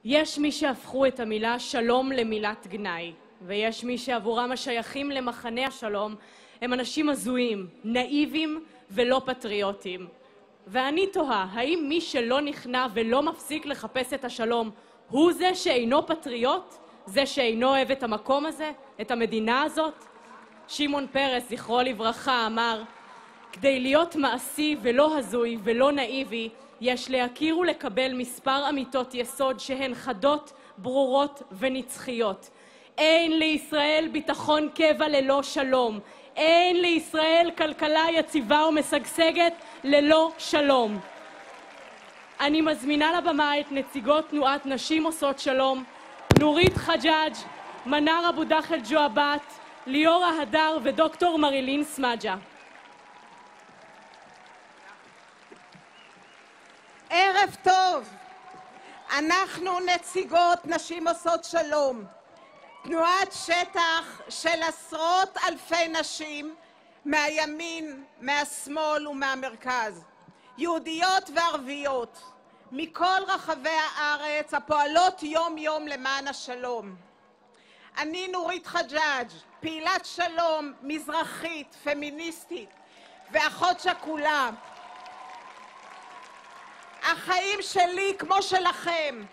יש מי שהפכו את המילה שלום למילת גנאי, ויש מי שעבורם השייכים למחנה השלום הם אנשים הזויים, נאיבים ולא פטריוטים. ואני תוהה, האם מי שלא נכנע ולא מפסיק לחפש את השלום הוא זה שאינו פטריוט? זה שאינו אוהב את המקום הזה? את המדינה הזאת? שמעון פרס, זכרו לברכה, אמר, כדי להיות מעשי ולא הזוי ולא נאיבי, יש להכיר ולקבל מספר אמיתות יסוד שהן חדות, ברורות ונצחיות. אין לישראל ביטחון קבע ללא שלום. אין לישראל כלכלה יציבה ומשגשגת ללא שלום. אני מזמינה לבמה את נציגות תנועת נשים עושות שלום, נורית חג'אג', מנאר אבו דחל ג'ועבת, ליאור ההדר ודוקטור מרילין סמג'ה. ערב טוב. אנחנו נציגות נשים עושות שלום, תנועת שטח של עשרות אלפי נשים מהימין, מהשמאל ומהמרכז, יהודיות וערביות, מכל רחבי הארץ הפועלות יום יום למען השלום. אני נורית חג'אג', פעילת שלום, מזרחית, פמיניסטית ואחות שכולה. החיים שלי כמו שלכם,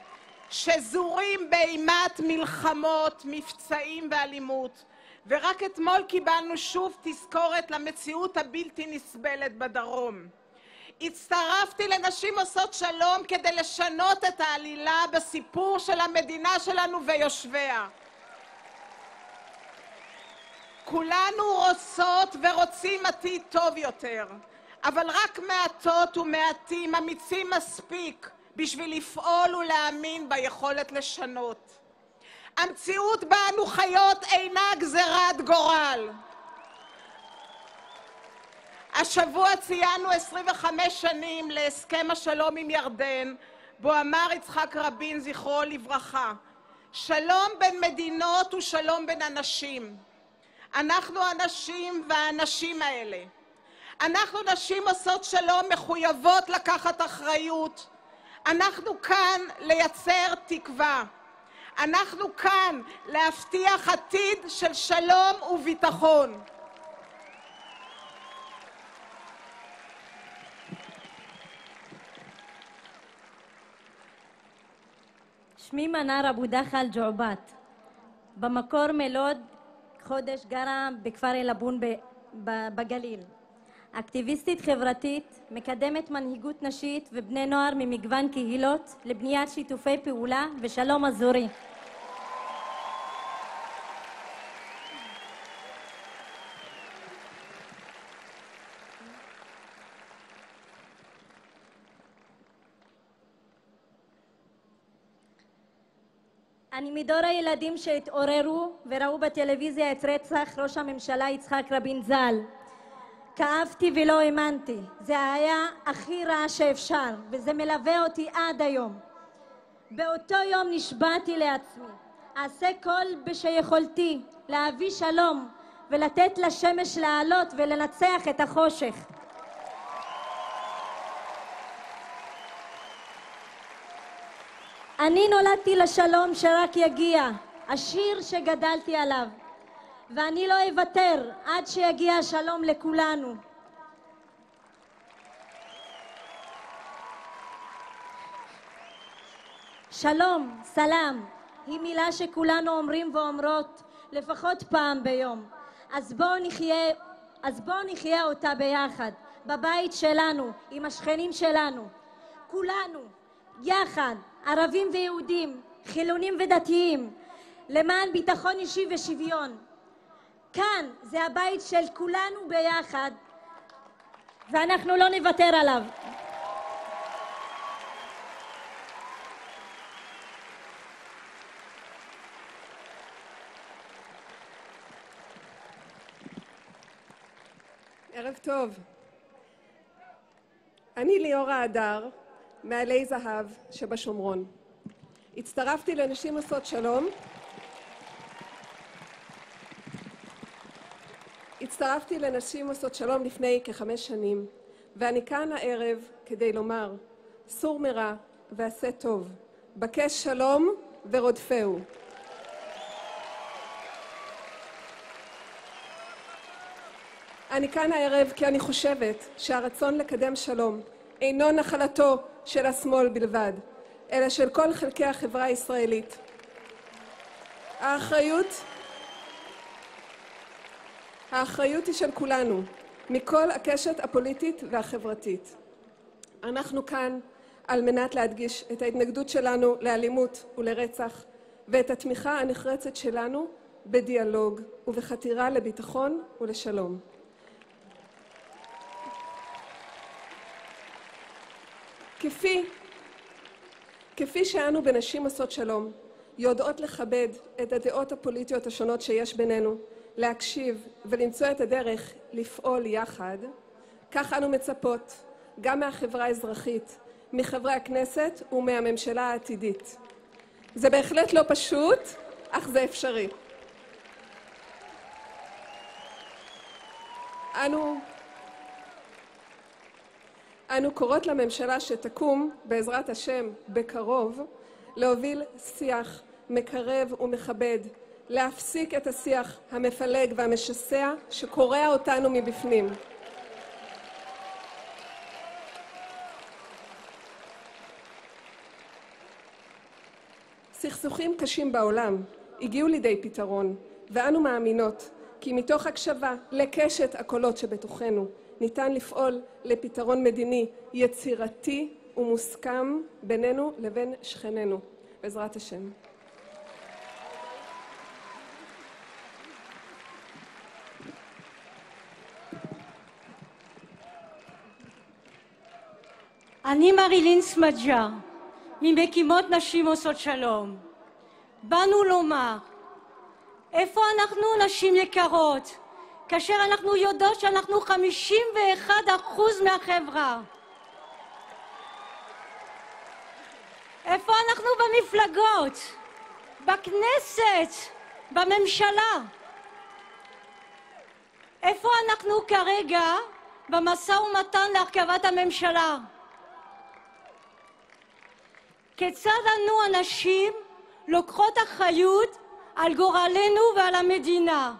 שזורים באימת מלחמות, מבצעים ואלימות, ורק אתמול קיבלנו שוב תזכורת למציאות הבלתי נסבלת בדרום. הצטרפתי לנשים עושות שלום כדי לשנות את העלילה בסיפור של המדינה שלנו ויושביה. כולנו רוצות ורוצים עתיד טוב יותר, אבל רק מעטות ומעטים אמיצים מספיק בשביל לפעול ולהאמין ביכולת לשנות. המציאות בה אנו חיות אינה גזרת גורל. השבוע ציינו 25 שנים להסכם השלום עם ירדן, בו אמר יצחק רבין זכרו לברכה, שלום בין מדינות הוא שלום בין אנשים. אנחנו הנשים והאנשים האלה. אנחנו נשים עושות שלום מחויבות לקחת אחריות. אנחנו כאן לייצר תקווה. אנחנו כאן להבטיח עתיד של שלום וביטחון. שמי מנאר אבו דחל ג'ועבת. במקור מלוד, חודש גרה בכפר אלבון בגליל. אקטיביסטית חברתית, מקדמת מנהיגות נשית ובני נוער ממגוון קהילות לבניית שיתופי פעולה ושלום אזורי. אני מדור הילדים שהתעוררו וראו בטלוויזיה את רצח ראש הממשלה יצחק רבין ז"ל. כאבתי ולא האמנתי. זה היה הכי רע שאפשר, וזה מלווה אותי עד היום. באותו יום נשבעתי לעצמי, אעשה כל שיכולתי להביא שלום ולתת לשמש לעלות ולנצח את החושך. אני נולדתי לשלום שרק יגיע, השיר שגדלתי עליו, ואני לא אוותר עד שיגיע השלום לכולנו. שלום, סלאם, היא מילה שכולנו אומרים ואומרות לפחות פעם ביום. אז בואו נחיה אותה ביחד, בבית שלנו, עם השכנים שלנו. כולנו, יחד, ערבים ויהודים, חילונים ודתיים, למען ביטחון אישי ושוויון. כאן זה הבית של כולנו ביחד, ואנחנו לא נוותר עליו. ערב טוב. אני ליאור ההדר, מעלי זהב שבשומרון. הצטרפתי לנשים עושות שלום. הצטרפתי לנשים עושות שלום לפני כ5 שנים, ואני כאן הערב כדי לומר, סור מרע ועשה טוב, בקש שלום ורודפהו. אני כאן הערב כי אני חושבת שהרצון לקדם שלום אינו נחלתו של השמאל בלבד, אלא של כל חלקי החברה הישראלית. האחריות היא של כולנו, מכל הקשת הפוליטית והחברתית. אנחנו כאן על מנת להדגיש את ההתנגדות שלנו לאלימות ולרצח, ואת התמיכה הנחרצת שלנו בדיאלוג ובחתירה לביטחון ולשלום. כפי שאנו בנשים עושות שלום, יודעות לכבד את הדעות הפוליטיות השונות שיש בינינו, להקשיב ולמצוא את הדרך לפעול יחד, כך אנו מצפות גם מהחברה האזרחית, מחברי הכנסת ומהממשלה העתידית. זה בהחלט לא פשוט, אך זה אפשרי. אנו קוראות לממשלה שתקום, בעזרת השם, בקרוב, להוביל שיח מקרב ומכבד, להפסיק את השיח המפלג והמשסע שקורע אותנו מבפנים. סכסוכים קשים בעולם הגיעו לידי פתרון, ואנו מאמינות כי מתוך הקשבה לקשת הקולות שבתוכנו ניתן לפעול לפתרון מדיני יצירתי ומוסכם בינינו לבין שכנינו, בעזרת השם. אני מרילין סמג'ה, ממקימות נשים עושות שלום. באנו לומר, איפה אנחנו נשים יקרות, כאשר אנחנו יודעות שאנחנו 51% מהחברה? איפה אנחנו במפלגות, בכנסת, בממשלה? איפה אנחנו כרגע במשא ומתן להרכבת הממשלה? כיצד אנו הנשים לוקחות אחריות על גורלנו ועל המדינה?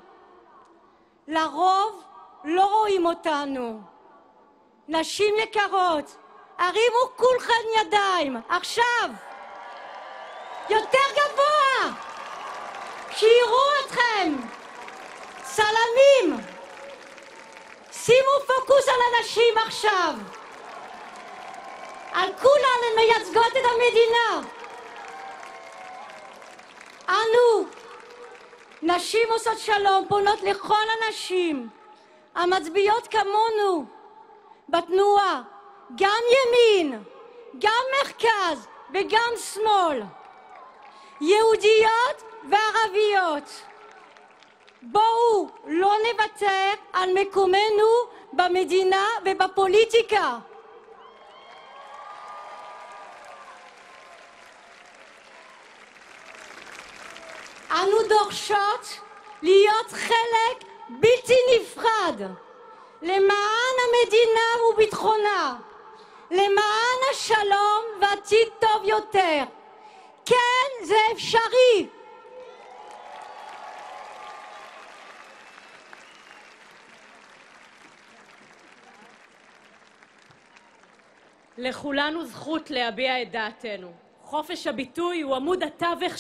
לרוב לא רואים אותנו. נשים יקרות, הרימו כולכן ידיים, עכשיו! יותר גבוה! שיראו אתכם! צלמים! שימו פוקוס על הנשים עכשיו! על כולן הן מייצגות את המדינה. אנו, נשים עושות שלום, פונות לכל הנשים המצביעות כמונו בתנועה, גם ימין, גם מרכז וגם שמאל, יהודיות וערביות. בואו לא נוותר על מקומנו במדינה ובפוליטיקה. אנו דורשות להיות חלק בלתי נפרד למען המדינה וביטחונה, למען השלום ועתיד טוב יותר. כן, זה אפשרי. לכולנו זכות להביע את דעתנו. חופש הביטוי הוא עמוד התווך